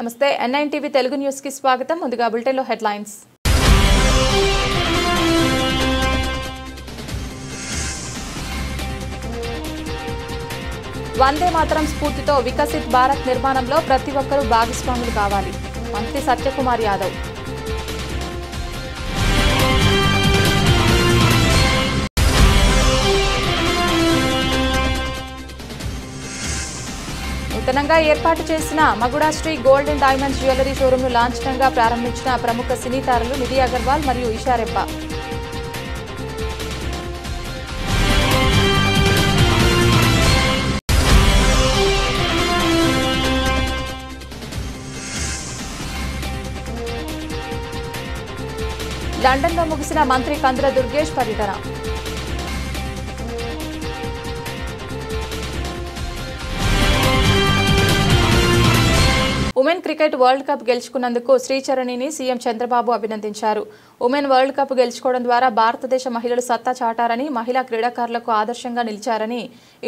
నమస్తే N9 TV Telugu news కి స్వాగతం. ముందుగా బులెటిన్ లో హెడ్లైన్స్. వందే మాతరం స్ఫూర్తితో వికసిత్ భారత్ నిర్మాణంలో ప్రతి ఒక్కరూ భాగస్వాములు కావాలి. మంత్రి సత్యకుమార్ యాదవ్. నూతనంగా ఏర్పాటు చేసిన మగుడా Sri gold and diamonds jewellery showroom ను లాంఛనంగా ప్రారంభించిన ప్రముఖ సినీ తారలు నిధి అగర్వాల్ మరియు ఇషా రెబ్బా. లండన్లో ముగిసిన మంత్రి కందుల దుర్గేష్ పర్యటన. ఉమెన్ క్రికెట్ వరల్డ్ కప్ గెలుచుకున్నందుకు శ్రీచరణిని సీఎం చంద్రబాబు అభినందించారు. ఉమెన్ వరల్డ్ కప్ గెలుచుకోవడం ద్వారా భారతదేశ మహిళలు సత్తా చాటారని, మహిళా క్రీడాకారులకు ఆదర్శంగా నిలిచారని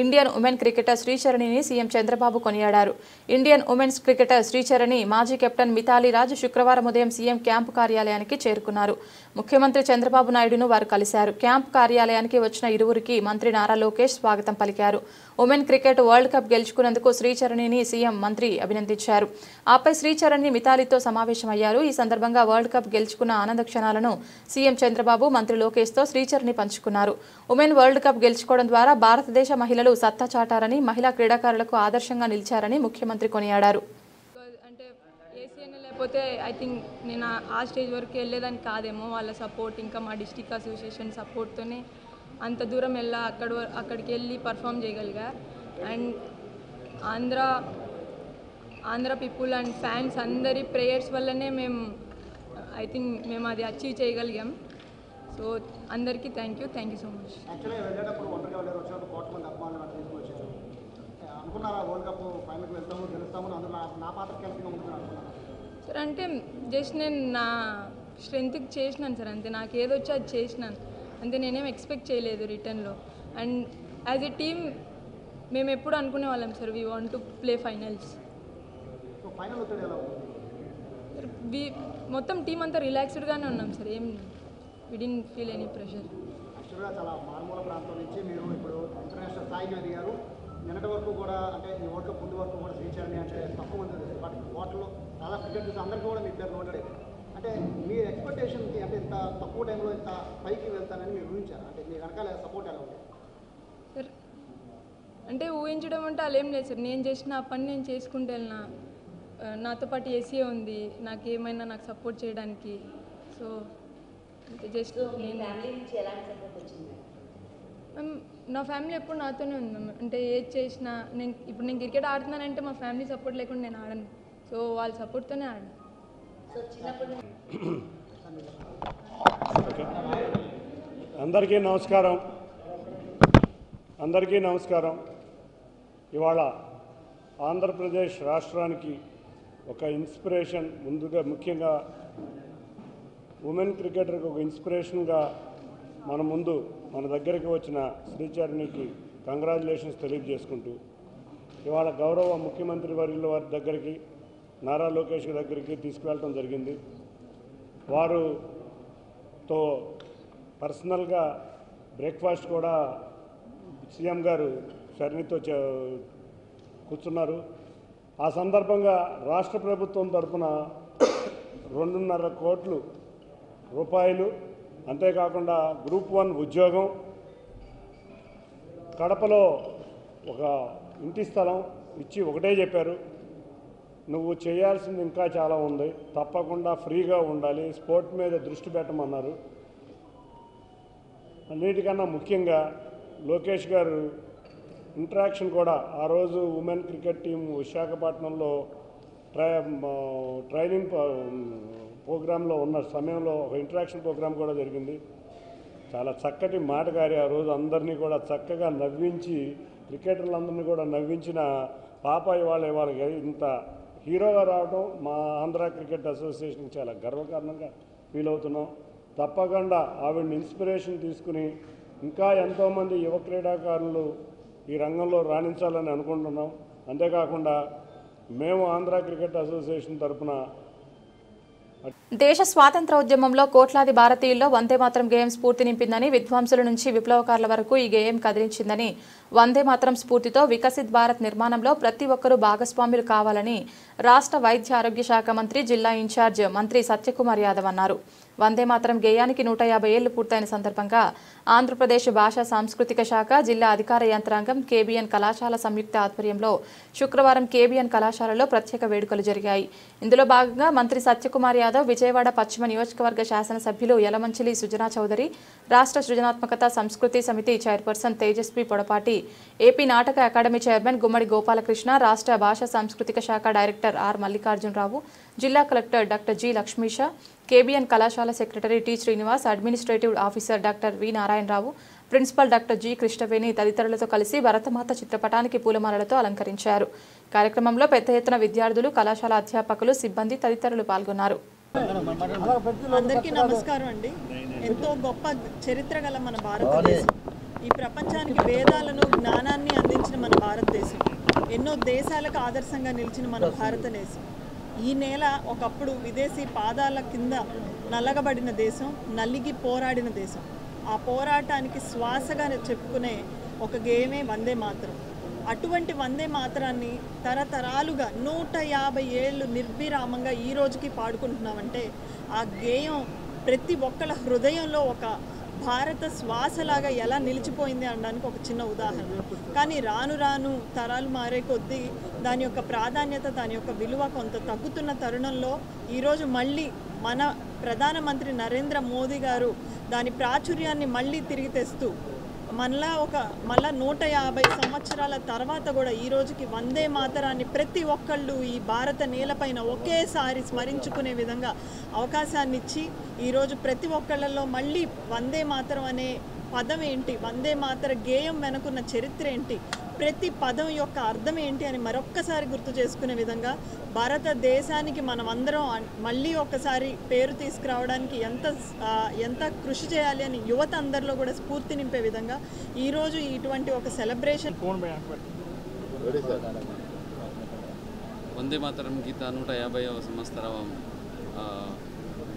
ఇండియన్ ఉమెన్ క్రికెటర్ శ్రీచరణిని సీఎం చంద్రబాబు కొనియాడారు. ఇండియన్ ఉమెన్స్ క్రికెటర్ శ్రీచరణి మాజీ కెప్టెన్ మిథాలీ రాజ్ శుక్రవారం ఉదయం సీఎం క్యాంపు కార్యాలయానికి చేరుకున్నారు. ముఖ్యమంత్రి చంద్రబాబు నాయుడును వారు కలిశారు. క్యాంపు కార్యాలయానికి వచ్చిన ఇరువురికి మంత్రి నారా లోకేష్ స్వాగతం పలికారు. ఉమెన్ క్రికెట్ వరల్డ్ కప్ గెలుచుకున్నందుకు శ్రీచరణిని సీఎం మంత్రి అభినందించారు. ఆపై శ్రీచరణి మిథాలీతో సమావేశమయ్యారు. ఈ సందర్భంగా వరల్డ్ కప్ గెలుచుకున్న ఆనంద క్షణాలను సీఎం చంద్రబాబు మంత్రి లోకేష్ తో శ్రీచరణి పంచుకున్నారు. ఉమెన్ వరల్డ్ కప్ గెలుచుకోవడం ద్వారా భారతదేశ మహిళలు సత్తా చాటారని, మహిళా క్రీడాకారులకు ఆదర్శంగా నిలిచారని ముఖ్యమంత్రి కొనియాడారు. అంటే ఏసీఎన్ లేకపోతే ఐ థింక్ నేను ఆ స్టేజ్ వరకు వెళ్ళేదాన్ని కాదేమో. వాళ్ళ సపోర్ట్, ఇంకా మా డిస్ట్రిక్ట్ అసోసియేషన్ సపోర్ట్తోనే అంత దూరం అక్కడికి వెళ్ళి పర్ఫామ్ చేయగలిగా. And Andhra people and fans అందరి ప్రేయర్స్ వల్లనే ఐ థింక్ మేము అది అచీవ్ చేయగలిగాం. సో అందరికీ thank you so much. Sir అంటే జస్ట్ నేను నా స్ట్రెంత్కి చేసినాను సార్, అంతే. నాకు ఏదొచ్చో అది చేసినాను అంతే. నేనేం ఎక్స్పెక్ట్ చేయలేదు రిటర్న్లో. అండ్ యాజ్ ఎ టీమ్ మేము ఎప్పుడు అనుకునే వాళ్ళం sir, we want to play finals. మొత్తం టీం అంతా రిలాక్స్డ్గానే ఉన్నాం సార్. ఏం వి డిడ్ంట్ ఫీల్ ఎనీ ప్రెషర్. యాక్చువల్గా చాలా మారుమూల ప్రాంతం నుంచి మీరు ఇప్పుడు ఇంటర్నేషనల్ స్థాయికి ఎదిగారు. నిన్నటి వరకు కూడా, అంటే ఈ వరల్డ్ కప్ ముందు వరకు కూడా శ్రీచరణి అంటే తక్కువ మంది తెలుసు. బట్ వాటిలో చాలా క్రికెటర్స్ అందరికీ కూడా మీ పేరు నోటెడ్. అంటే మీ ఎక్స్పెక్టేషన్కి, అంటే ఇంత తక్కువ టైంలో ఇంత పైకి వెళ్తానని మీరు ఊహించారు? అంటే మీ వెనకాల సపోర్ట్ ఎలా ఉంది సార్? అంటే ఊహించడం అంటే అలా ఏం లేదు సార్. నేను చేసిన ఆ పని నేను చేసుకుంటూ వెళ్ళినా. నాతో పాటు ఏసీఏ ఉంది, నాకు ఏమైనా నాకు సపోర్ట్ చేయడానికి. సో జస్ట్ నా ఫ్యామిలీ ఎప్పుడు నాతోనే ఉంది మ్యామ్. అంటే ఏది చేసినా ఇప్పుడు నేను క్రికెట్ ఆడుతున్నానంటే మా ఫ్యామిలీ సపోర్ట్ లేకుండా నేను ఆడను. సో వాళ్ళ సపోర్ట్తోనే ఆడాను. అందరికీ నమస్కారం. ఇవాళ ఆంధ్రప్రదేశ్ రాష్ట్రానికి ఒక ఇన్స్పిరేషన్, ముఖ్యంగా ఉమెన్ క్రికెటర్కి ఒక ఇన్స్పిరేషన్గా మన దగ్గరికి వచ్చిన శ్రీచరణికి కంగ్రాచులేషన్స్ తెలియజేసుకుంటూ, ఇవాళ గౌరవ ముఖ్యమంత్రి వర్యుల వారి దగ్గరికి, నారా లోకేష్ దగ్గరికి తీసుకువెళ్ళడం జరిగింది. వారుతో పర్సనల్గా బ్రేక్ఫాస్ట్ కూడా సీఎం గారు చరణితో కూర్చున్నారు. ఆ సందర్భంగా రాష్ట్ర ప్రభుత్వం తరఫున 2.5 కోట్ల రూపాయలు, అంతేకాకుండా గ్రూప్ 1 ఉద్యోగం, కడపలో ఒక ఇంటి స్థలం ఇచ్చి ఒకటే చెప్పారు, నువ్వు చేయాల్సింది ఇంకా చాలా ఉంది, తప్పకుండా ఫ్రీగా ఉండాలి, స్పోర్ట్ మీద దృష్టి పెట్టమన్నారు. అన్నిటికన్నా ముఖ్యంగా లోకేష్ గారు ఇంటరాక్షన్ కూడా, ఆ రోజు ఉమెన్ క్రికెట్ టీం విశాఖపట్నంలో ట్రైనింగ్ ప్రోగ్రాంలో ఉన్న సమయంలో ఒక ఇంటరాక్షన్ ప్రోగ్రాం కూడా జరిగింది. చాలా చక్కటి మాటగారి ఆ రోజు అందరినీ కూడా చక్కగా నవ్వించి, క్రికెటర్లందరినీ కూడా నవ్వించిన పాప ఇవాళ ఇంత హీరోగా రావడం మా ఆంధ్ర క్రికెట్ అసోసియేషన్కి చాలా గర్వకారణంగా ఫీల్ అవుతున్నాం. తప్పకుండా ఆవిడని ఇన్స్పిరేషన్ తీసుకుని ఇంకా ఎంతోమంది యువ క్రీడాకారులు ఈ రంగంలో రాణించాలని అనుకుంటున్నాం. అంతేకాకుండా మేము ఆంధ్ర క్రికెట్ అసోసియేషన్ తరఫున దేశ స్వాతంత్ర ఉద్యమంలో కోట్లాది భారతీయుల్లో వందే మాతరం గేయం స్ఫూర్తి నింపిందని, విద్వాంసుల నుంచి విప్లవకారుల వరకు ఈ గేయం కదిలించిందని, వందే మాతరం స్ఫూర్తితో వికసిత్ భారత్ నిర్మాణంలో ప్రతి ఒక్కరూ భాగస్వాములు కావాలని రాష్ట్ర వైద్య ఆరోగ్య శాఖ మంత్రి, జిల్లా ఇన్ఛార్జ్ మంత్రి సత్యకుమార్ యాదవ్ అన్నారు. వందే మాతరం గేయానికి 150 ఏళ్లు పూర్తయిన సందర్భంగా ఆంధ్రప్రదేశ్ భాషా సాంస్కృతిక శాఖ, జిల్లా అధికార యంత్రాంగం, కేబీఎన్ కళాశాల సంయుక్త ఆధ్వర్యంలో శుక్రవారం కేబీఎన్ కళాశాలలో ప్రత్యేక వేడుకలు జరిగాయి. ఇందులో భాగంగా మంత్రి సత్యకుమార్ యాదవ్, విజయవాడ పశ్చిమ నియోజకవర్గ శాసనసభ్యులు యలమంచిలి సుజనా చౌదరి, రాష్ట్ర సృజనాత్మకత సంస్కృతి సమితి చైర్పర్సన్ తేజస్వి పొడపాటి, ఏపీ నాటక అకాడమీ చైర్మన్ గుమ్మడి గోపాలకృష్ణ, రాష్ట్ర భాషా సాంస్కృతిక శాఖ డైరెక్టర్ ఆర్ మల్లికార్జునరావు, జిల్లా collector doctor G Lakshmisha, KBN కళాశాల secretary T Srinivas, administrative officer doctor V Narayanarao, principal doctor G Krishnaveni తదితరులతో కలిసి భరతమాత చిత్రపటానికి పూలమాలలతో అలంకరించారు. కార్యక్రమంలో పెద్ద ఎత్తున విద్యార్థులు, కళాశాల అధ్యాపకులు, సిబ్బంది తదితరులు పాల్గొన్నారు. అందరికీ నమస్కారం అండి. ఎంతో గొప్ప చరిత్ర గల మన భారతదేశం, ఈ ప్రపంచానికి వేదాలను, జ్ఞానాన్ని అందించిన మన భారతదేశం, ఎన్నో దేశాలకు ఆదర్శంగా నిలిచిన మన భారతదేశం. ఈ నేల ఒకప్పుడు విదేశీ పాదాల కింద నల్లగబడిన దేశం, నలిగి పోరాడిన దేశం. ఆ పోరాటానికి శ్వాసగా చెప్పుకునే ఒక గేయమే వందే మాతరం. అటువంటి వందే మాతరాన్ని తరతరాలుగా 150 ఏళ్ళు నిర్విరామంగా ఈ రోజుకి పాడుకుంటున్నామంటే ఆ గేయం ప్రతి ఒక్కళ్ళ హృదయంలో ఒక భారత శ్వాసలాగా ఎలా నిలిచిపోయింది అనడానికి ఒక చిన్న ఉదాహరణ. కానీ రాను రాను తరాలు మారే కొద్దీ దాని యొక్క ప్రాధాన్యత, దాని యొక్క విలువ కొంత తగ్గుతున్న తరుణంలో ఈరోజు మళ్ళీ మన ప్రధానమంత్రి నరేంద్ర మోదీ గారు దాని ప్రాచుర్యాన్ని మళ్ళీ తిరిగి తెస్తూ మళ్ళా 150 సంవత్సరాల తర్వాత కూడా ఈ రోజుకి వందే మాతరాన్ని ప్రతి ఒక్కళ్ళు ఈ భారత నేలపైన ఒకేసారి స్మరించుకునే విధంగా అవకాశాన్ని ఇచ్చి ఈరోజు ప్రతి ఒక్కళ్ళల్లో మళ్ళీ వందే మాతరం అనే పదం ఏంటి, వందే మాతర గేయం వెనుకున్న చరిత్ర ఏంటి, ప్రతి పదం యొక్క అర్థం ఏంటి అని మరొక్కసారి గుర్తు చేసుకునే విధంగా భారతదేశానికి మనం అందరం మళ్ళీ ఒక్కసారి పేరు తీసుకురావడానికి ఎంత కృషి చేయాలి అని యువత అందరిలో కూడా స్ఫూర్తి నింపే విధంగా ఈరోజు ఇటువంటి ఒక సెలబ్రేషన్. వందే మాతరం గీత 150వ సంవత్సరం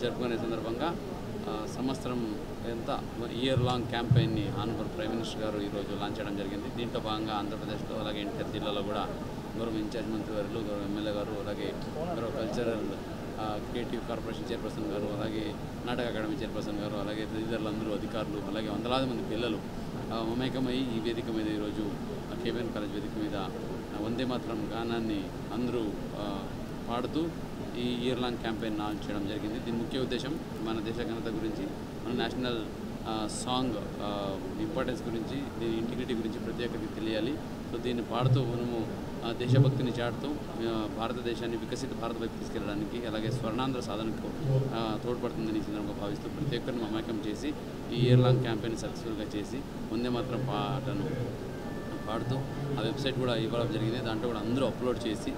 జరుపుకునే సందర్భంగా సంవత్సరం ఎంత ఇయర్ లాంగ్ క్యాంపెయిన్ని ఆనరబుల్ ప్రైమ్ మినిస్టర్ గారు ఈరోజు లాంచ్ చేయడం జరిగింది. దీంట్లో భాగంగా ఆంధ్రప్రదేశ్లో అలాగే ఎన్టీఆర్ జిల్లాలో కూడా గౌరవ ఇన్ఛార్జ్ మంత్రి గారు, గౌరవ ఎమ్మెల్యే గారు, అలాగే గౌరవ కల్చరల్ క్రియేటివ్ కార్పొరేషన్ చైర్పర్సన్ గారు, అలాగే నాటక అకాడమీ చైర్పర్సన్ గారు, అలాగే తదితరులందరూ అధికారులు, అలాగే వందలాది మంది పిల్లలు మమేకమై ఈ వేదిక మీద ఈరోజు కేబీఎన్ కాలేజ్ వేదిక మీద వందే మాతరం గానాన్ని అందరూ పాడుతూ ఈ ఇయర్ లాంగ్ క్యాంపెయిన్ లాంచ్ చేయడం జరిగింది. దీని ముఖ్య ఉద్దేశం మన దేశ ఘనత గురించి, మన నేషనల్ సాంగ్ ఇంపార్టెన్స్ గురించి, దీని ఇంటిగ్రిటీ గురించి ప్రతి ఒక్కరికి తెలియాలి. సో దీన్ని పాడుతూ మనము దేశభక్తిని చాటుతూ భారతదేశాన్ని వికసిత భారత వైపు తీసుకెళ్ళడానికి, అలాగే స్వర్ణాంధ్ర సాధనకు తోడ్పడుతుందని ఈ సందర్భంగా భావిస్తూ ప్రతి ఒక్కరిని మమేకం చేసి ఈ ఇయర్ లాంగ్ క్యాంపెయిన్ సక్సెస్ఫుల్గా చేసి వందే మాతరం పాటను పాడుతూ ఆ వెబ్సైట్ కూడా ఇవ్వడం జరిగింది. దాంట్లో కూడా అందరూ అప్లోడ్ చేసి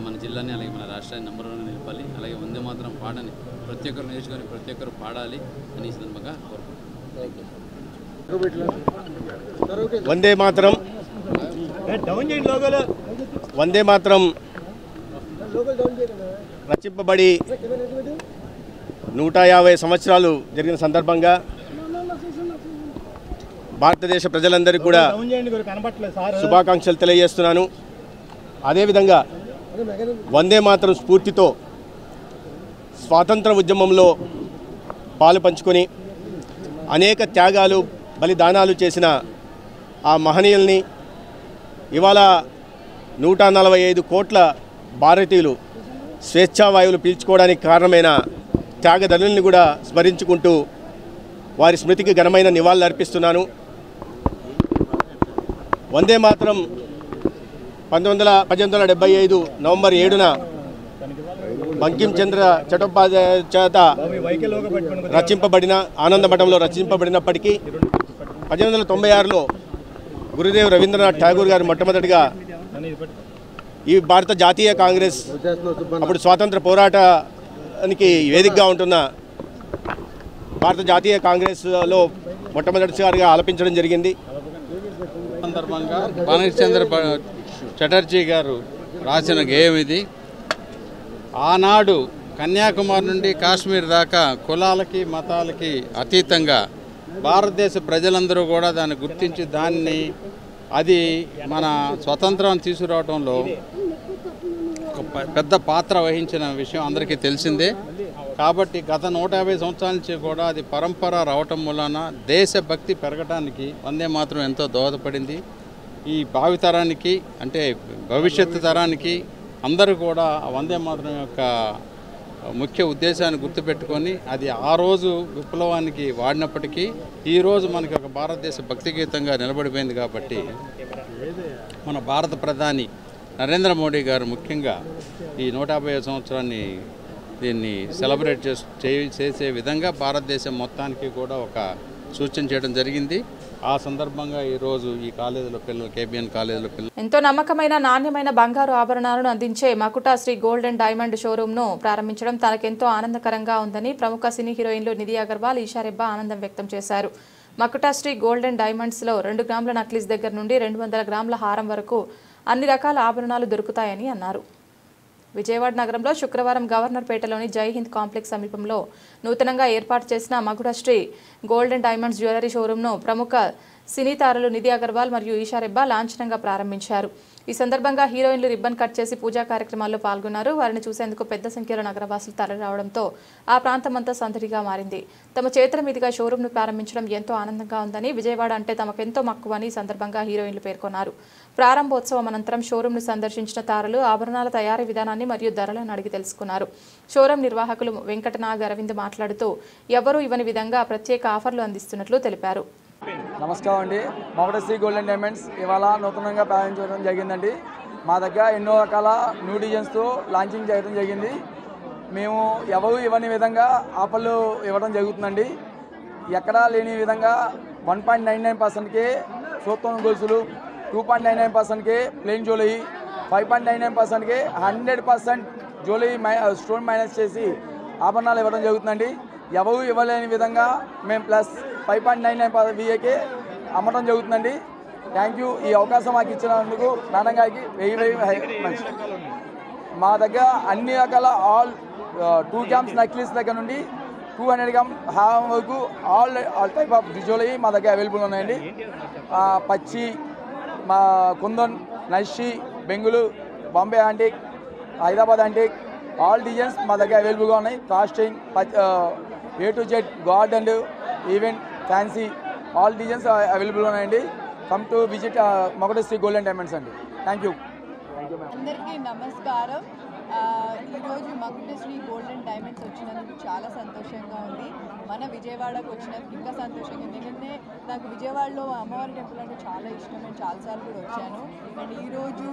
మన జిల్లాని, అలాగే మన రాష్ట్రాన్ని నెంబర్ 1 నిలపాలి, అలాగే వందే మాతరం పాటని ప్రతి ఒక్కరు నేర్చుకొని ప్రతి ఒక్కరు పాడాలి అని ఈ సందర్భంగా కోరుకుంటున్నాను. వందే మాతరం వందే మాతరం రచింపబడి 150 సంవత్సరాలు జరిగిన సందర్భంగా భారతదేశ ప్రజలందరికీ కూడా శుభాకాంక్షలు తెలియజేస్తున్నాను. అదేవిధంగా వందే మాతరం స్ఫూర్తితో స్వాతంత్ర ఉద్యమంలో పాలు పంచుకొని అనేక త్యాగాలు, బలిదానాలు చేసిన ఆ మహనీయుల్ని ఇవాళ 145 కోట్ల భారతీయులు స్వేచ్ఛావాయువులు పీల్చుకోవడానికి కారణమైన త్యాగదనుల్ని కూడా స్మరించుకుంటూ వారి స్మృతికి ఘనమైన నివాళులు అర్పిస్తున్నాను. వందే మాతరం 1875 నవంబర్ 7న బంకిం చంద్ర చటోపాధ్యాయ చేత రచింపబడిన ఆనందమఠంలో రచింపబడినప్పటికీ 1896లో గురుదేవ్ రవీంద్రనాథ్ ఠాగూర్ గారు మొట్టమొదటిగా ఈ భారత జాతీయ కాంగ్రెస్, అప్పుడు స్వాతంత్ర పోరాటానికి వేదికగా ఉంటున్న భారత జాతీయ కాంగ్రెస్లో మొట్టమొదటిసారిగా ఆలపించడం జరిగింది. సందర్భంగా బంకిం చంద్ర చటర్జీ గారు రాసిన గేయం ఇది. ఆనాడు కన్యాకుమారి నుండి కాశ్మీర్ దాకా కులాలకి మతాలకి అతీతంగా భారతదేశ ప్రజలందరూ కూడా దాన్ని గుర్తించి దాన్ని అది మన స్వతంత్రం తీసుకురావడంలో ఒక పెద్ద పాత్ర వహించిన విషయం అందరికీ తెలిసిందే. కాబట్టి గత 150 సంవత్సరాల నుంచి కూడా అది పరంపర రావటం వలన దేశభక్తి పెరగడానికి వందే మాత్రం ఎంతో దోహదపడింది. ఈ భావితరానికి అంటే భవిష్యత్తు తరానికి అందరూ కూడా ఆ వందే మాత్రం యొక్క ముఖ్య ఉద్దేశాన్ని గుర్తుపెట్టుకొని అది ఆ రోజు విప్లవానికి వాడినప్పటికీ ఈరోజు మనకి ఒక భారతదేశ భక్తి గీతంగా నిలబడిపోయింది. కాబట్టి మన భారత ప్రధాని నరేంద్ర మోడీ గారు ముఖ్యంగా ఈ 150 సంవత్సరాన్ని దీన్ని సెలబ్రేట్ చేసే విధంగా భారతదేశం మొత్తానికి కూడా ఒక సూచన చేయడం జరిగింది. ఆ సందర్భంగా ఈరోజు ఈ కాలేజీలో పిల్లలు కేబిఎన్ కాలేజీలో పిల్లలు ఎంతో నమ్మకమైన నాణ్యమైన బంగారు ఆభరణాలను అందించే మకుటా శ్రీ గోల్డ్ అండ్ డైమండ్ షోరూమ్ను ప్రారంభించడం తనకెంతో ఆనందకరంగా ఉందని ప్రముఖ సినీ హీరోయిన్లు నిధి అగర్వాల్, ఈషా రెబ్బా ఆనందం వ్యక్తం చేశారు. మకుటా శ్రీ గోల్డ్ అండ్ డైమండ్స్లో 2 గ్రాముల నక్లీస్ దగ్గర నుండి 200 గ్రాముల హారం వరకు అన్ని రకాల ఆభరణాలు దొరుకుతాయని అన్నారు. విజయవాడ నగరంలో శుక్రవారం గవర్నర్పేటలోని జై హింద్ కాంప్లెక్స్ సమీపంలో నూతనంగా ఏర్పాటు చేసిన Makuta Sri gold and diamonds jewellery షోరూమ్ను ప్రముఖ సినీ తారలు నిధి అగర్వాల్ మరియు ఈషా రెబ్బా లాంఛనంగా ప్రారంభించారు. ఈ సందర్భంగా హీరోయిన్లు రిబ్బన్ కట్ చేసి పూజా కార్యక్రమాల్లో పాల్గొన్నారు. వారిని చూసేందుకు పెద్ద సంఖ్యలో నగరవాసులు తరలిరావడంతో ఆ ప్రాంతమంతా సందడిగా మారింది. తమ చేతుల మీదుగా షోరూమ్ను ప్రారంభించడం ఎంతో ఆనందంగా ఉందని, విజయవాడ అంటే తమకెంతో మక్కువని ఈ సందర్భంగా హీరోయిన్లు పేర్కొన్నారు. ప్రారంభోత్సవం అనంతరం షోరూమ్ను సందర్శించిన తారలు ఆభరణాల తయారీ విధానాన్ని మరియు ధరలను అడిగి తెలుసుకున్నారు. షోరూమ్ నిర్వాహకులు వెంకటనాగ్ అరవింద్ మాట్లాడుతూ ఎవరూ ఇవ్వని విధంగా ప్రత్యేక ఆఫర్లు అందిస్తున్నట్లు తెలిపారు. నమస్కారం అండి. మకుటా శ్రీ గోల్డ్ అండ్ డైమండ్స్ ఇవాళ నూతనంగా ప్రారంభించడం జరిగిందండి. మా దగ్గర ఎన్నో రకాల న్యూ డిజైన్స్తో లాంచింగ్ చేయడం జరిగింది. మేము ఎవరు ఇవ్వని విధంగా ఆఫర్లు ఇవ్వడం జరుగుతుందండి. ఎక్కడా లేని విధంగా 1.99%కే సూత్రం గొలుసులు, 2.99%కే ప్లెయిన్ జ్యువెలరీ, 5.99%కే 100% జ్యువెలరీ స్టోన్ మైనస్ చేసి ఆభరణాలు ఇవ్వడం జరుగుతుందండి. ఎవరు ఇవ్వలేని విధంగా మేము ప్లస్ 5.99 VAకే అమ్మడం జరుగుతుందండి. Thank you. ఈ అవకాశం మాకు ఇచ్చినందుకు మేడం గారికి వెరీ మంచి. మా దగ్గర అన్ని రకాల ఆల్ 2 గ్రామ్స్ నక్లీస్ దగ్గర నుండి 200 గ్రామ్ హారం వరకు ఆల్ టైప్ ఆఫ్ జ్యువెలరీ మా దగ్గర అవైలబుల్ ఉన్నాయండి. పచ్చి, మా కుందన్, నషి, Bengaluru, Bombay antique, Hyderabad antique all designs మా దగ్గర అవైలబుల్గా ఉన్నాయి. Casting A to Z guard and event fancy all designs available ఉన్నాయండి. Come to visit Makuta Sri gold and diamonds అండి. Thank you. అందరికీ నమస్కారం. ఈరోజు Makuta Sri gold and diamonds వచ్చినందుకు చాలా సంతోషంగా ఉంది. మన విజయవాడకు వచ్చినందుకు ఇంకా సంతోషంగా ఉంది. ఎందుకంటే నాకు విజయవాడలో అమ్మవారి టెంపుల్ అంటే చాలా ఇష్టం. నేను చాలాసార్లు కూడా వచ్చాను. అండ్ ఈరోజు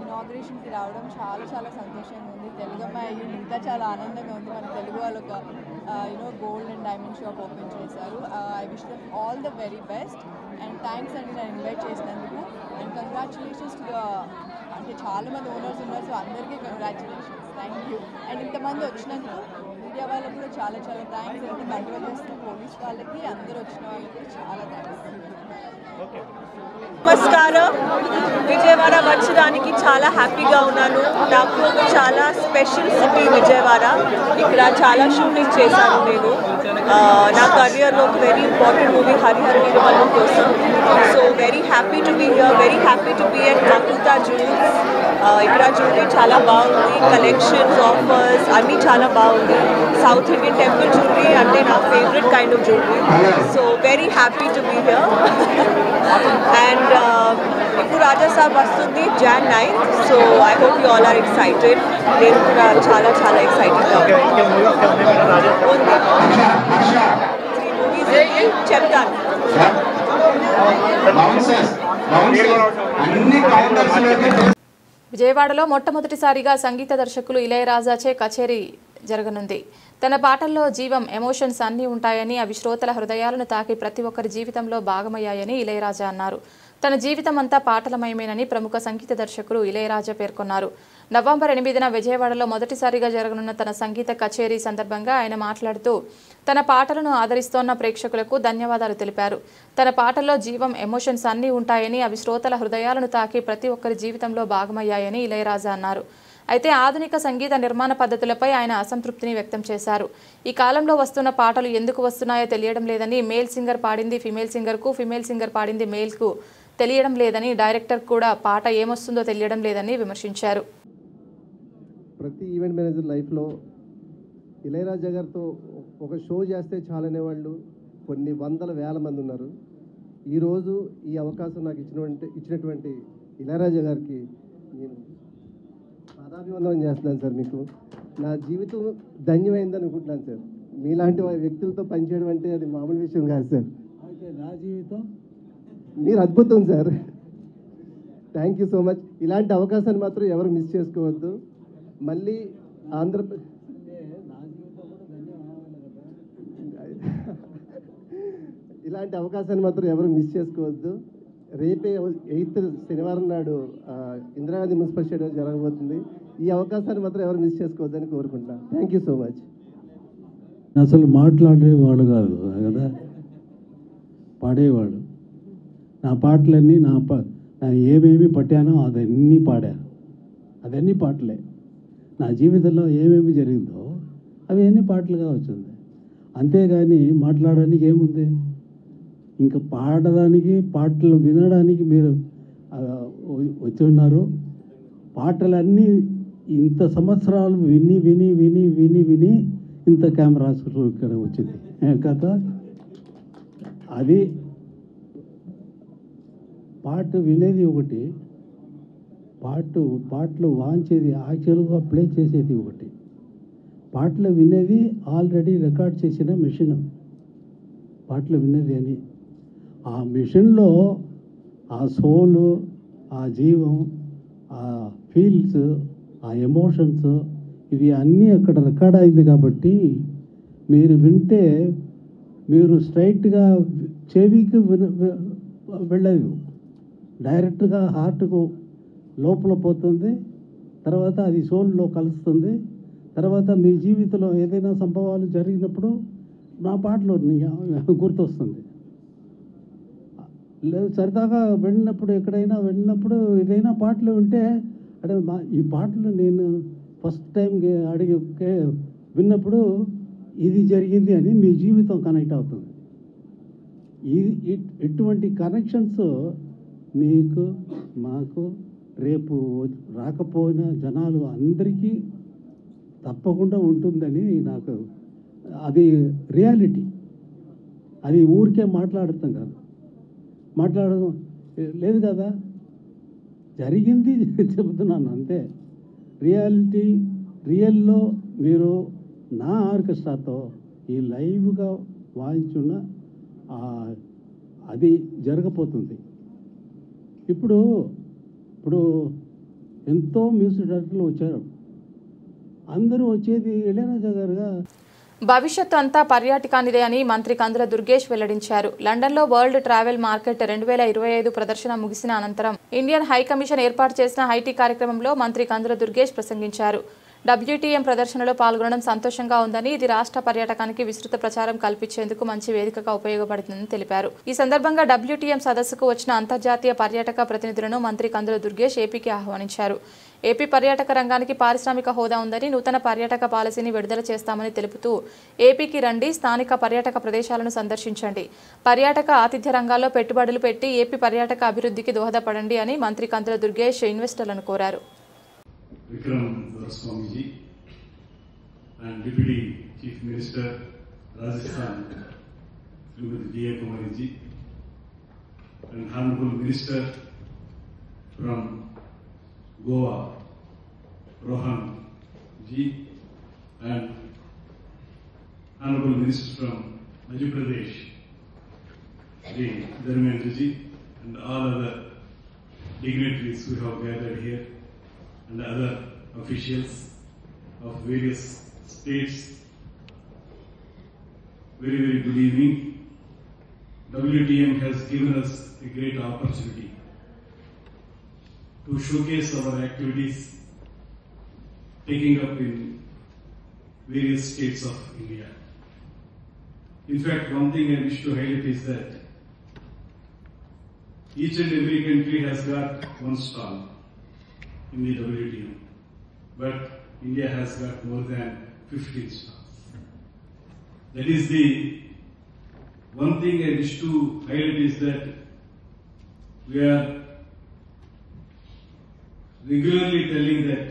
ఇనాగ్రేషన్కి రావడం చాలా చాలా సంతోషంగా ఉంది. తెలుగు అమ్మాయి ఇంకా చాలా ఆనందంగా ఉంది. మన తెలుగు వాళ్ళు ఒక gold and diamond shop open చేశారు. I wish them all the very best and thanks అండి నన్ను ఇన్వైట్ చేసినందుకు. అండ్ కంగ్రాచులేషన్స్ టు అంటే చాలామంది ఓనర్స్ ఉన్నారు. సో అందరికీ కంగ్రాచులేషన్స్. Thank you. అండ్ ఇంతమంది వచ్చినందుకు మీడియా వాళ్ళకి కూడా చాలా చాలా థ్యాంక్స్. అండ్ కంట్రోల్ చేస్తున్న పోలీస్ వాళ్ళకి, అందరూ వచ్చిన వాళ్ళకి చాలా థ్యాంక్స్. నమస్కారం. విజయవాడ వచ్చడానికి చాలా హ్యాపీగా ఉన్నాను. నాకు చాలా స్పెషల్ సిటీ విజయవాడ. ఇక్కడ చాలా షూటింగ్ చేశాను నేను. నా కెరియర్లో ఒక very important movie Harihara Veeramallu కోసం. So very happy to be here, very happy to be at Makuta jewellers. ఇక్కడ జ్యువెలరీ చాలా బాగుంది, కలెక్షన్స్, ఆఫర్స్ అన్నీ చాలా బాగుంది. సౌత్ ఇండియన్ టెంపుల్ జ్యువెలరీ అంటే నా favourite kind of jewellery. So very happy to be here. And ఇప్పుడు రాజా సాబ్ వస్తుంది Jan 9th. So I hope you all are excited. నేను కూడా చాలా చాలా ఎక్సైటెడ్గా ఉంది. 3 మూవీస్ చెప్తాను. విజయవాడలో మొట్టమొదటిసారిగా సంగీత దర్శకులు ఇళయరాజాచే కచేరీ జరగనుంది. తన పాటల్లో జీవం, ఎమోషన్స్ అన్నీ ఉంటాయని, అవి శ్రోతల హృదయాలను తాకి ప్రతి ఒక్కరి జీవితంలో భాగమయ్యాయని ఇళయరాజా అన్నారు. తన జీవితం అంతా పాటలమయమేనని ప్రముఖ సంగీత దర్శకులు ఇళయరాజా పేర్కొన్నారు. నవంబర్ 8న విజయవాడలో మొదటిసారిగా జరగనున్న తన సంగీత కచేరీ సందర్భంగా ఆయన మాట్లాడుతూ తన పాటలను ఆదరిస్తోన్న ప్రేక్షకులకు ధన్యవాదాలు తెలిపారు. తన పాటల్లో జీవం, ఎమోషన్స్ అన్నీ ఉంటాయని, అవి శ్రోతల హృదయాలను తాకి ప్రతి ఒక్కరి జీవితంలో భాగమయ్యాయని ఇళయరాజా అన్నారు. అయితే ఆధునిక సంగీత నిర్మాణ పద్ధతులపై ఆయన అసంతృప్తిని వ్యక్తం చేశారు. ఈ కాలంలో వస్తున్న పాటలు ఎందుకు వస్తున్నాయో తెలియడం లేదని, మేల్ సింగర్ పాడింది ఫిమేల్ సింగర్కు, ఫిమేల్ సింగర్ పాడింది మేల్కు తెలియడం లేదని, డైరెక్టర్ కూడా పాట ఏమొస్తుందో తెలియడం లేదని విమర్శించారు. ప్రతి ఈవెంట్ మేనేజర్ లైఫ్లో ఇళయరాజా గారితో ఒక షో చేస్తే చాలనే వాళ్ళు కొన్ని వందల వేల మంది ఉన్నారు. ఈరోజు ఈ అవకాశం నాకు ఇచ్చినటువంటి ఇళయరాజా గారికి నేను పాదాభివందనం చేస్తున్నాను సార్. మీకు నా జీవితం ధన్యమైందని అనుకుంటున్నాను సార్. మీలాంటి వ్యక్తులతో పనిచేయడం అంటే అది మామూలు విషయం కాదు సార్. అయితే నా జీవితం మీరు అద్భుతం sir. Thank you so much. ఇలాంటి అవకాశాన్ని మాత్రం ఎవరు మిస్ చేసుకోవద్దు. మళ్ళీ ఆంధ్రప్రదేశ్ ఇలాంటి అవకాశాన్ని మాత్రం ఎవరు మిస్ చేసుకోవద్దు. రేపే 8th శనివారం నాడు ఇందిరాగాంధీ మున్సిపల్ స్టేడియం జరగబోతుంది. ఈ అవకాశాన్ని మాత్రం ఎవరు మిస్ చేసుకోవద్దని కోరుకుంటున్నాను. Thank you so much. అసలు మాట్లాడేవాడు కాదు కదా, పాడేవాడు. నా పాటలన్నీ ఏమేమి పట్టానో అదన్నీ పాడాను. అదన్నీ పాటలే. నా జీవితంలో ఏమేమి జరిగిందో అవి అన్నీ పాటలుగా వచ్చింది. అంతేగాని మాట్లాడడానికి ఏముంది? ఇంకా పాడడానికి, పాటలు వినడానికి మీరు వచ్చి ఉన్నారు. పాటలన్నీ ఇంత సంవత్సరాలు విని విని విని విని విని ఇంత కెమెరాస్ ఇక్కడ వచ్చింది కదా. అది పాట వినేది ఒకటి, పాటలు వాంచేది యాక్చువల్గా ప్లే చేసేది ఒకటి. పాటలు వినేది ఆల్రెడీ రికార్డ్ చేసిన మిషన్ పాటలు వినేది అని. ఆ మిషన్లో ఆ సోలు, ఆ జీవం, ఆ ఫీల్స్, ఆ ఎమోషన్స్ ఇవి అన్నీ అక్కడ రికార్డ్ అయింది. కాబట్టి మీరు వింటే మీరు స్ట్రైట్గా చెవికి వెళ్ళదు, డైరెక్ట్గా హార్ట్కు లోపల పోతుంది. తర్వాత అది సోల్లో కలుస్తుంది. తర్వాత మీ జీవితంలో ఏదైనా సంభవాలు జరిగినప్పుడు నా పాటలు గుర్తొస్తుంది. లేదు సరదాగా వెళ్ళినప్పుడు, ఎక్కడైనా వెళ్ళినప్పుడు ఏదైనా పాటలు వింటే అంటే ఈ పాటలు నేను ఫస్ట్ టైం అడిగి విన్నప్పుడు ఇది జరిగింది అని మీ జీవితం కనెక్ట్ అవుతుంది. ఇటువంటి కనెక్షన్స్ మీకు, మాకు, రేపు రాకపోయిన జనాలు అందరికీ తప్పకుండా ఉంటుందని నాకు అది రియాలిటీ. అది ఊరికే మాట్లాడతాం కాదు, మాట్లాడడం లేదు కదా, జరిగింది చెబుతున్నాను అంతే. రియాలిటీ, రియల్లో మీరు నా ఆర్కెస్ట్రాతో ఈ లైవ్గా వాయించున్న అది జరగపోతుంది. ఇప్పుడు ఎంతో మ్యూజిక్ డైరెక్టర్లు వచ్చారు. అందరూ వచ్చేది ఇళయరాజా గారుగా. భవిష్యత్తు అంతా పర్యాటకానిదే అని మంత్రి కందుల దుర్గేష్ వెల్లడించారు. లండన్లో వరల్డ్ ట్రావెల్ మార్కెట్ 2025 ప్రదర్శన ముగిసిన అనంతరం ఇండియన్ హై కమిషన్ ఏర్పాటు చేసిన హైటీ కార్యక్రమంలో మంత్రి కందుల దుర్గేష్ ప్రసంగించారు. WTM ప్రదర్శనలో పాల్గొనడం సంతోషంగా ఉందని, ఇది రాష్ట్ర పర్యాటకానికి విస్తృత ప్రచారం కల్పించేందుకు మంచి వేదికగా ఉపయోగపడుతుందని తెలిపారు. ఈ సందర్భంగా WTM సదస్సుకు వచ్చిన అంతర్జాతీయ పర్యాటక ప్రతినిధులను మంత్రి కందుల దుర్గేష్ ఏపీకి ఆహ్వానించారు. ఏపీ పర్యాటక రంగానికి పారిశ్రామిక హోదా ఉందని, నూతన పర్యాటక పాలసీని విడుదల చేస్తామని తెలుపుతూ ఏపీకి రండి, స్థానిక పర్యాటక ప్రదేశాలను సందర్శించండి, పర్యాటక ఆతిథ్య రంగాల్లో పెట్టుబడులు పెట్టి ఏపీ పర్యాటక అభివృద్ధికి దోహదపడండి అని మంత్రి కందుల దుర్గేష్ ఇన్వెస్టర్లను కోరారు. Vikram Swamiji and Deputy Chief Minister Rajasthan Srimati G.A. Kumari ji and Honorable Minister from Goa Rohan ji and Honorable Minister from Madhya Pradesh Shri Dharmendra ji and all other dignitaries who have gathered here and other officials of various states. Very, very good evening. WTM has given us a great opportunity to showcase our activities taking up in various states of India. In fact, one thing I wish to highlight is that each and every country has got one stall in the WTO, but India has got more than 15 stalls. That is the one thing I wish to highlight is that we are regularly telling that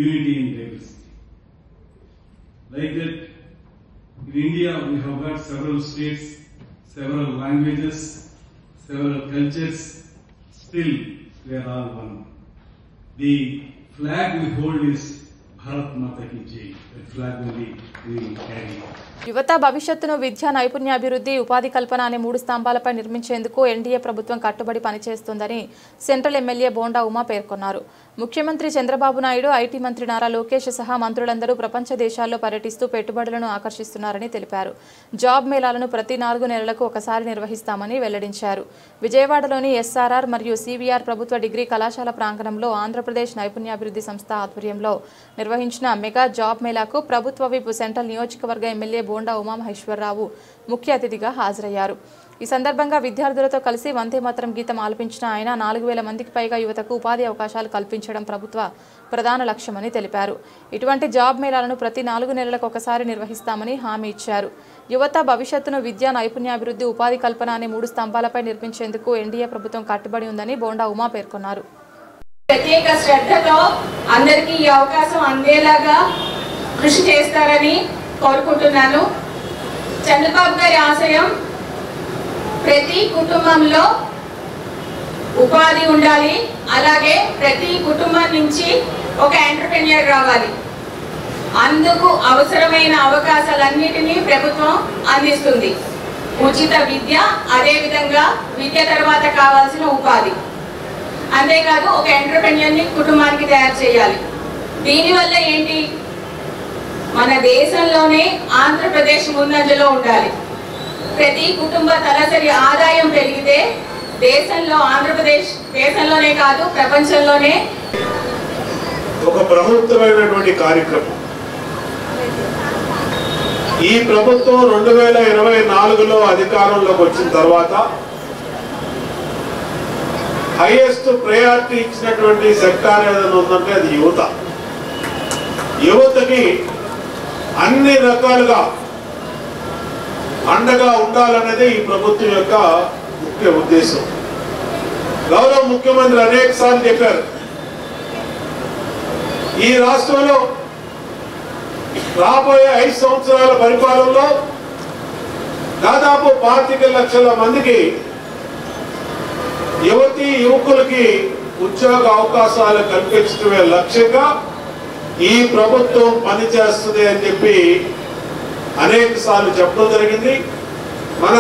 unity in diversity. Like that, in India we have got several states, several languages, several cultures, still we are all one. The flag we hold is Bharat Mata Ki Jai. That flag only we carry. యువత భవిష్యత్తును విద్యా నైపుణ్యాభివృద్ధి ఉపాధి కల్పన అనే 3 స్తంభాలపై నిర్మించేందుకు NDA ప్రభుత్వం కట్టుబడి పనిచేస్తుందని central MLA bonda Uma పేర్కొన్నారు. ముఖ్యమంత్రి చంద్రబాబు నాయుడు, ఐటీ మంత్రి నారా లోకేష్ సహా మంత్రులందరూ ప్రపంచ దేశాల్లో పర్యటిస్తూ పెట్టుబడులను ఆకర్షిస్తున్నారని తెలిపారు. జాబ్ మేళాలను ప్రతి 4 నెలలకు ఒకసారి నిర్వహిస్తామని వెల్లడించారు. విజయవాడలోని ఎస్ఆర్ఆర్ మరియు సివిఆర్ ప్రభుత్వ డిగ్రీ కళాశాల ప్రాంగణంలో ఆంధ్రప్రదేశ్ నైపుణ్యాభివృద్ధి సంస్థ ఆధ్వర్యంలో నిర్వహించిన మెగా జాబ్ మేళాకు ప్రభుత్వ విప్ సెంట్రల్ నియోజకవర్గ ఎమ్మెల్యే బోండా ఉమామహేశ్వరరావు ముఖ్య అతిథిగా హాజరయ్యారు. ఈ సందర్భంగా విద్యార్థులతో కలిసి వందే మాతరం గీతం ఆలపించిన ఆయన 4000 మందికి పైగా యువతకు ఉపాధి అవకాశాలు కల్పించడం ప్రభుత్వ ప్రధాన లక్ష్యమని తెలిపారు. ఇటువంటి జాబ్ మేళాలను ప్రతి 4 నెలలకు ఒకసారి నిర్వహిస్తామని హామీ ఇచ్చారు. యువత భవిష్యత్తును విద్యా నైపుణ్యాభివృద్ధి ఉపాధి కల్పన అనే 3 స్తంభాలపై నిర్మించేందుకు ఎన్డీఏ ప్రభుత్వం కట్టుబడి ఉందని బోండా ఉమా పేర్కొన్నారు. ప్రత్యేక శ్రద్ధతో అందరికీ ఈ అవకాశం అందేలాగా కృషి చేస్తారని కోరుకుంటున్నాను. చంద్రబాబు గారి ఆశయం ప్రతి కుటుంబంలో ఉపాధి ఉండాలి, అలాగే ప్రతి కుటుంబం నుంచి ఒక ఎంటర్‌ప్రెన్యూర్ రావాలి. అందుకు అవసరమైన అవకాశాలన్నిటినీ ప్రభుత్వం అందిస్తుంది. ఉచిత విద్య, అదేవిధంగా విద్య తర్వాత కావాల్సిన ఉపాధి, అంతేకాదు ఒక ఎంటర్‌ప్రెన్యూర్ని కుటుంబానికి తయారు చేయాలి. దీనివల్ల ఏంటి, మన దేశంలోనే ఆంధ్రప్రదేశ్ ముందంజలో ఉండాలి. ప్రతి కుటుంబ తలసరి ఆదాయం పెరిగితే దేశంలో ఆంధ్రప్రదేశ్ దేశంలోనే కాదు ప్రపంచంలోనే ఒక ప్రభుత్వమైనటువంటి కార్యక్రమం. ఈ ప్రభుత్వం 2024లో అధికారంలోకి వచ్చిన తర్వాత హైయెస్ట్ ప్రయారిటీ ఇచ్చినటువంటి సెక్టార్ ఏదైనా ఉందంటే అది యువత. యువతకి అన్ని రకాలుగా అండగా ఉండాలనేది ఈ ప్రభుత్వం యొక్క ముఖ్య ఉద్దేశం. గౌరవ ముఖ్యమంత్రి అనేక సార్లు చెప్పారు, ఈ రాష్ట్రంలో రాబోయే 5 సంవత్సరాల పరిపాలనలో దాదాపు 25 లక్షల మందికి యువతీ యువకులకి ఉద్యోగ అవకాశాలు కల్పించడమే లక్ష్యంగా ఈ ప్రభుత్వం పనిచేస్తుంది అని చెప్పి అనేక సార్లు చెప్పడం జరిగింది. మన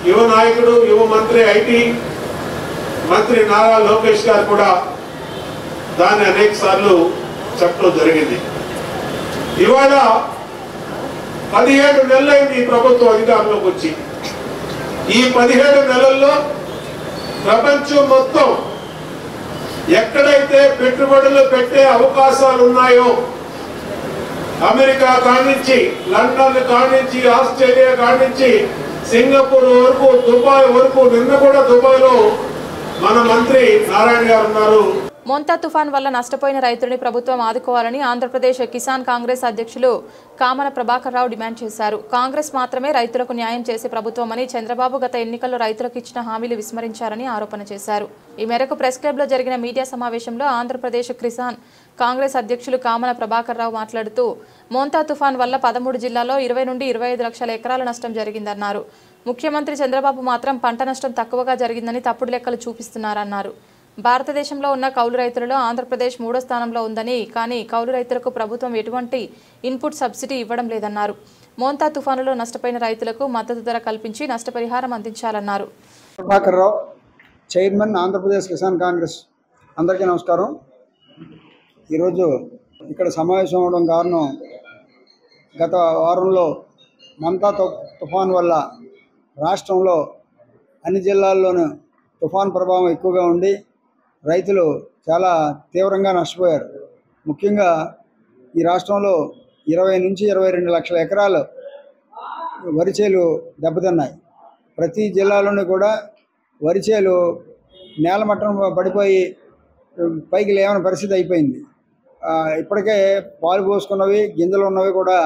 యువ నాయకుడు, యువ మంత్రి, ఐటీ మంత్రి నారా లోకేష్ గారు కూడా దాన్ని అనేక సార్లు చెప్పడం జరిగింది. ఇవాళ 17 నెలలైంది ఈ ప్రభుత్వం అధికారంలోకి వచ్చి. ఈ 17 నెలల్లో ప్రపంచం మొత్తం ఎక్కడైతే పెట్టుబడులు పెట్టే అవకాశాలు ఉన్నాయో, అమెరికా కానించి, లండన్ కానించి, ఆస్ట్రేలియా కానించి, సింగపూర్ వరకు, దుబాయ్ వరకు, నిన్న కూడా దుబాయ్లో మన మంత్రి నారాయణ గారు ఉన్నారు. మోంతా తుఫాన్ వల్ల నష్టపోయిన రైతులని ప్రభుత్వం ఆదుకోవాలని ఆంధ్రప్రదేశ్ కిసాన్ కాంగ్రెస్ అధ్యక్షులు కామన ప్రభాకర్ రావు డిమాండ్ చేశారు. కాంగ్రెస్ మాత్రమే రైతులకు న్యాయం చేసే ప్రభుత్వమని, చంద్రబాబు గత ఎన్నికల్లో రైతులకు ఇచ్చిన హామీలు విస్మరించారని ఆరోపణ చేశారు. ఈ మేరకు ప్రెస్ క్లబ్లో జరిగిన మీడియా సమావేశంలో ఆంధ్రప్రదేశ్ కిసాన్ కాంగ్రెస్ అధ్యక్షులు కామన ప్రభాకర్ రావు మాట్లాడుతూ, మోంతా తుఫాన్ వల్ల 13 జిల్లాల్లో 20 నుండి 25 లక్షల ఎకరాల నష్టం జరిగిందన్నారు. ముఖ్యమంత్రి చంద్రబాబు మాత్రం పంట నష్టం తక్కువగా జరిగిందని తప్పుడు లెక్కలు చూపిస్తున్నారన్నారు. భారతదేశంలో ఉన్న కౌలు రైతులలో ఆంధ్రప్రదేశ్ 3వ స్థానంలో ఉందని, కానీ కౌలు రైతులకు ప్రభుత్వం ఎటువంటి ఇన్పుట్ సబ్సిడీ ఇవ్వడం లేదన్నారు. మోంతా తుఫానులో నష్టపోయిన రైతులకు మద్దతు ధర కల్పించి నష్టపరిహారం అందించాలన్నారు. ప్రభాకర్ రావు, చైర్మన్, ఆంధ్రప్రదేశ్ కిసాన్ కాంగ్రెస్. అందరికీ నమస్కారం. ఈరోజు ఇక్కడ సమావేశం అవడం కారణం, గత వారంలో మోంతా తుఫాన్ వల్ల రాష్ట్రంలో అన్ని జిల్లాల్లోనూ తుఫాన్ ప్రభావం ఎక్కువగా ఉండి రైతులు చాలా తీవ్రంగా నష్టపోయారు. ముఖ్యంగా ఈ రాష్ట్రంలో 20 నుంచి 22 లక్షల ఎకరాలు వరి చేలు దెబ్బతిన్నాయి. ప్రతి జిల్లాలోనూ కూడా వరి చేలు నేలమట్టం పడిపోయి పైకి లేవని పరిస్థితి అయిపోయింది. ఇప్పటికే పాలు పోసుకున్నవి గింజలు ఉన్నవి కూడా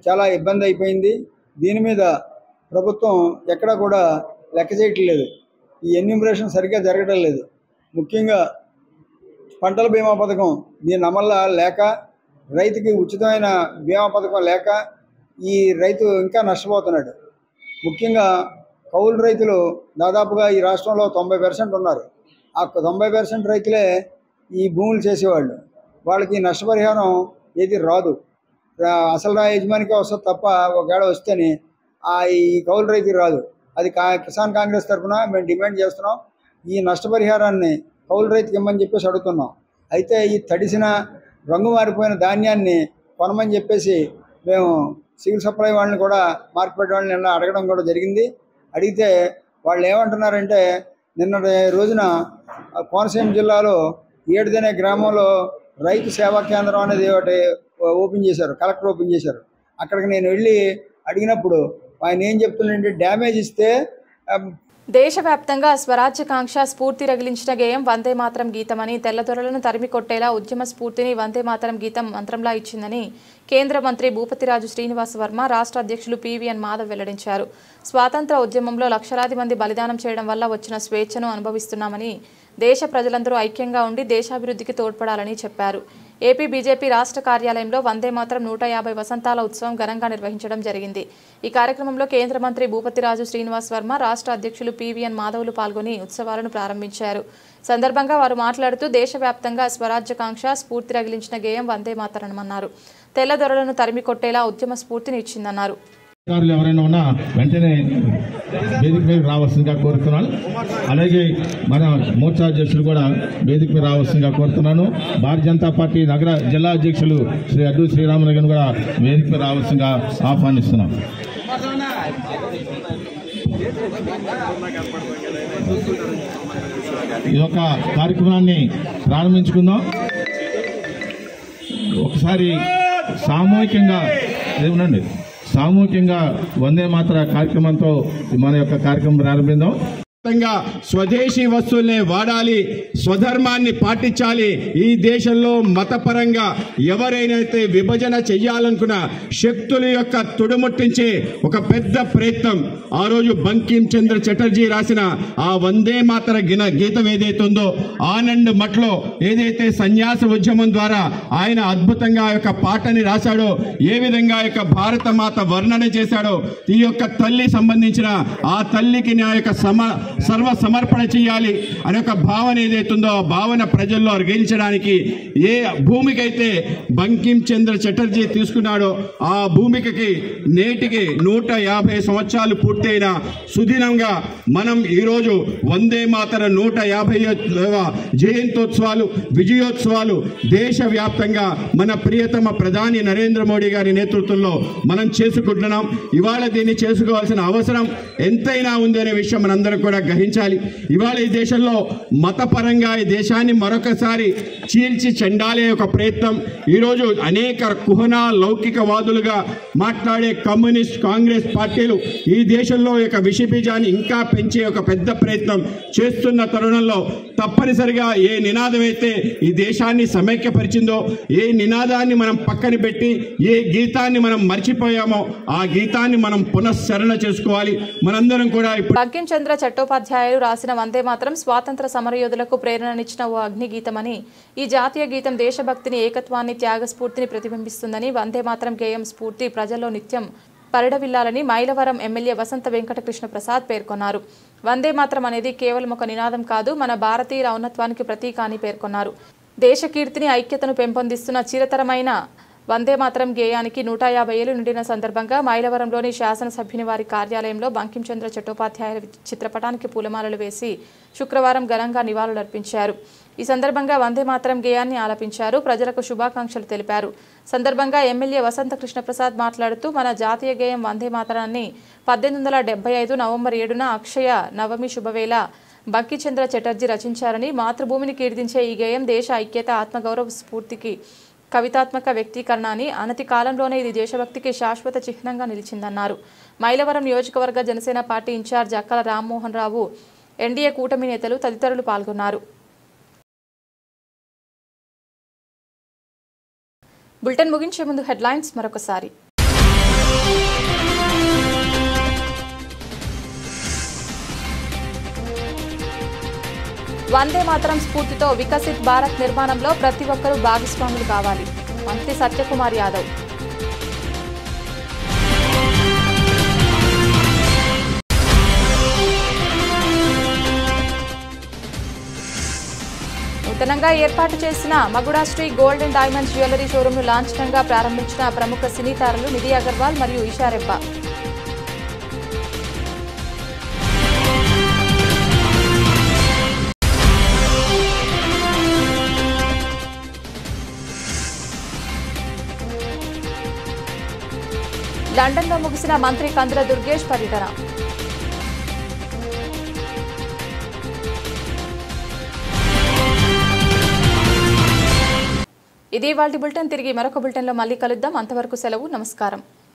చాలా ఇబ్బంది అయిపోయింది. దీని మీద ప్రభుత్వం ఎక్కడా కూడా లెక్క చేయట్లేదు. ఈ ఎన్యూమరేషన్ సరిగ్గా జరగడం లేదు. ముఖ్యంగా పంటల బీమా పథకం దీని అమలు లేక, రైతుకి ఉచితమైన బీమా పథకం లేక ఈ రైతు ఇంకా నష్టపోతున్నాడు. ముఖ్యంగా కౌలు రైతులు దాదాపుగా ఈ రాష్ట్రంలో 90% ఉన్నారు. ఆ 90% రైతులే ఈ భూములు చేసేవాళ్ళు. వాళ్ళకి నష్టపరిహారం ఏది రాదు. అసలు యజమానికి వస్తుంది తప్ప ఒకవేళ వస్తేనే ఈ కౌలు రైతుకి రాదు. అది కిసాన్ కాంగ్రెస్ తరఫున మేము డిమాండ్ చేస్తున్నాం. ఈ నష్టపరిహారాన్ని కౌలు రైతుకి ఇమ్మని చెప్పేసి అడుగుతున్నాం. అయితే ఈ తడిసిన రంగు మారిపోయిన ధాన్యాన్ని కొనమని చెప్పేసి మేము సివిల్ సప్లై వాళ్ళని కూడా మార్కెట్ వాళ్ళని నిన్న అడగడం కూడా జరిగింది. అడిగితే వాళ్ళు ఏమంటున్నారంటే, నిన్నటి రోజున కోనసీమ జిల్లాలో ఏడుదనే గ్రామంలో రైతు సేవా కేంద్రం అనేది ఒకటి ఓపెన్ చేశారు, కలెక్టర్ ఓపెన్ చేశారు. అక్కడికి నేను వెళ్ళి అడిగినప్పుడు ఆయన ఏం చెప్తున్నారంటే, డ్యామేజ్ ఇస్తే దేశవ్యాప్తంగా స్వరాజ్యకాంక్ష స్ఫూర్తి రగిలించిన గేయం వందే మాతరం గీతమని, తెల్లదొరలను తరిమి కొట్టేలా ఉద్యమ స్ఫూర్తిని వందే మాతరం గీతం మంత్రంలా ఇచ్చిందని కేంద్ర మంత్రి భూపతిరాజు శ్రీనివాస్ వర్మ, రాష్ట్ర అధ్యక్షులు పివిఎన్ మాధవ్ వెల్లడించారు. స్వాతంత్ర ఉద్యమంలో లక్షలాది మంది బలిదానం చేయడం వల్ల వచ్చిన స్వేచ్ఛను అనుభవిస్తున్నామని, దేశ ప్రజలందరూ ఐక్యంగా ఉండి దేశాభివృద్ధికి తోడ్పడాలని చెప్పారు. ఏపీ బీజేపీ రాష్ట్ర కార్యాలయంలో వందే మాతరం 150 వసంతాల ఉత్సవం ఘనంగా నిర్వహించడం జరిగింది. ఈ కార్యక్రమంలో కేంద్ర మంత్రి భూపతిరాజు శ్రీనివాస్ వర్మ, రాష్ట్ర అధ్యక్షులు పివిఎన్ మాధవ్లు పాల్గొని ఉత్సవాలను ప్రారంభించారు. సందర్భంగా వారు మాట్లాడుతూ దేశవ్యాప్తంగా స్వరాజ్యకాంక్ష స్ఫూర్తి రగిలించిన గేయం వందే మాతరమన్నారు. తెల్లదొరలను తరిమి కొట్టేలా ఉద్యమ స్ఫూర్తిని ఇచ్చిందన్నారు. ఎవరైనా ఉన్నా వెంటనే వేదిక మీద రావాల్సిందిగా కోరుతున్నాను. అలాగే మన మోర్చా అధ్యక్షులు కూడా వేదిక మీద రావాల్సిందిగా కోరుతున్నాను. భారతీయ జనతా పార్టీ నగర జిల్లా అధ్యక్షులు శ్రీ అడ్డు శ్రీరామనగర్ కూడా వేదిక మీద రావాల్సిందిగా ఆహ్వానిస్తున్నాం. ఈ యొక్క కార్యక్రమాన్ని ప్రారంభించుకుందాం. ఒకసారి సామూహికంగా ఏమనండి సామూహికంగా వందే మాతర కార్యక్రమంతో మన యొక్క కార్యక్రమం ప్రారంభిద్దాం. స్వదేశీ వస్తువుల్నే వాడాలి, స్వధర్మాన్ని పాటించాలి. ఈ దేశంలో మతపరంగా ఎవరైతే విభజన చెయ్యాలనుకున్న శక్తుల యొక్క తుడుముట్టించే ఒక పెద్ద ప్రయత్నం ఆ రోజు బంకిం చంద్ర చటర్జీ రాసిన ఆ వందే మాతర గీతం ఏదైతే ఉందో, ఆనంద్ మఠ్లో ఏదైతే సన్యాస ఉద్యమం ద్వారా ఆయన అద్భుతంగా ఆ యొక్క పాటని రాశాడో, ఏ విధంగా యొక్క భారత మాత వర్ణన చేశాడో, ఈ యొక్క తల్లి సంబంధించిన ఆ తల్లికి నా యొక్క సర్వ సమర్పణ చేయాలి అనే ఒక భావన ఏదైతుందో ఆ భావన ప్రజల్లో అర్గించడానికి ఏ భూమికైతే బంకిం చంద్ర చటర్జీ తీసుకున్నాడో ఆ భూమికకి నేటికి 150 సంవత్సరాలు పూర్తయిన సుదినంగా మనం ఈరోజు వందే మాతర 150వ జయంతోత్సవాలు విజయోత్సవాలు దేశవ్యాప్తంగా మన ప్రియతమ ప్రధాని నరేంద్ర మోడీ గారి నేతృత్వంలో మనం చేసుకుంటున్నాం. ఇవాళ దీన్ని చేసుకోవాల్సిన అవసరం ఎంతైనా ఉంది అనే విషయం మనందరం కూడా గ్రహించాలి. ఇవాళ ఈ దేశంలో మతపరంగా ఈ దేశాన్ని మరొకసారి చీల్చి చెండాలే ఒక ప్రయత్నం ఈరోజు అనేక కుహనా లౌకికవాదులుగా మాట్లాడే కమ్యూనిస్ట్ కాంగ్రెస్ పార్టీలు ఈ దేశంలో యొక్క విషబీజాన్ని ఇంకా పెంచే ఒక పెద్ద ప్రయత్నం చేస్తున్న తరుణంలో తప్పనిసరిగా ఏ నినాదం అయితే ఈ దేశాన్ని సమైక్యపరిచిందో, ఏ నినాదాన్ని మనం పక్కన పెట్టి ఏ గీతాన్ని మనం మర్చిపోయామో ఆ గీతాన్ని మనం పునశ్చరణ చేసుకోవాలి. మనందరం కూడా బంకిం చంద్ర చట్టోపాధ్యాయులు రాసిన వందే మాతరం స్వాతంత్ర సమరయోధులకు ప్రేరణనిచ్చిన ఓ అగ్ని గీతమని, ఈ జాతీయ గీతం దేశభక్తిని, ఏకత్వాన్ని, త్యాగస్ఫూర్తిని ప్రతిబింబిస్తుందని, వందే మాతరం గేయం స్ఫూర్తి ప్రజల్లో నిత్యం పరిడవిల్లాలని మైలవరం ఎమ్మెల్యే వసంత వెంకటకృష్ణ ప్రసాద్ పేర్కొన్నారు. వందే మాతరం అనేది కేవలం ఒక నినాదం కాదు, మన భారతీయుల ఔన్నత్వానికి ప్రతీక అని పేర్కొన్నారు. దేశ కీర్తిని, ఐక్యతను పెంపొందిస్తున్న చిరతరమైన వందే మాతరం గేయానికి 150 ఏళ్లు నిండిన సందర్భంగా మైలవరంలోని శాసనసభ్యుని వారి కార్యాలయంలో బంకిం చంద్ర చట్టోపాధ్యాయుల చిత్రపటానికి పూలమాలలు వేసి శుక్రవారం ఘనంగా నివాళులర్పించారు. ఈ సందర్భంగా వందే మాతరం గేయాన్ని ఆలపించారు. ప్రజలకు శుభాకాంక్షలు తెలిపారు. సందర్భంగా ఎమ్మెల్యే వసంత కృష్ణప్రసాద్ మాట్లాడుతూ మన జాతీయ గేయం వందే మాతరాన్ని 1875 నవంబర్ 7న అక్షయ నవమి శుభవేళ బంకించంద్ర చటర్జీ రచించారని, మాతృభూమిని కీర్తించే ఈ గేయం దేశ ఐక్యత, ఆత్మగౌరవ స్ఫూర్తికి కవితాత్మక వ్యక్తీకరణ అని, అనతి కాలంలోనే ఇది దేశభక్తికి శాశ్వత చిహ్నంగా నిలిచిందన్నారు. మైలవరం నియోజకవర్గ జనసేన పార్టీ ఇన్ఛార్జ్ అక్కల రామ్మోహన్ రావు, ఎన్డీఏ కూటమి నేతలు తదితరులు పాల్గొన్నారు. బులెటిన్ ముగించే ముందు హెడ్లైన్స్ మరొకసారి. వందే మాతరం స్ఫూర్తితో వికసిత్ భారత్ నిర్మాణంలో ప్రతి ఒక్కరూ భాగస్వాములు కావాలి. మంత్రి సత్యకుమార్ యాదవ్. నూతనంగా ఏర్పాటు చేసిన మగుడా Sri gold and diamonds jewellery షోరూంను లాంఛనంగా ప్రారంభించిన ప్రముఖ సినీ తారలు నిధి అగర్వాల్ మరియు ఈషా రెబ్బా. లండన్లో ముగిసిన మంత్రి కందుల దుర్గేష్ పర్యటన. ఇది ఇవాల్టి బులెటిన్. తిరిగి మరొక బులెటిన్లో మళ్ళీ కలుద్దాం. అంతవరకు సెలవు. నమస్కారం.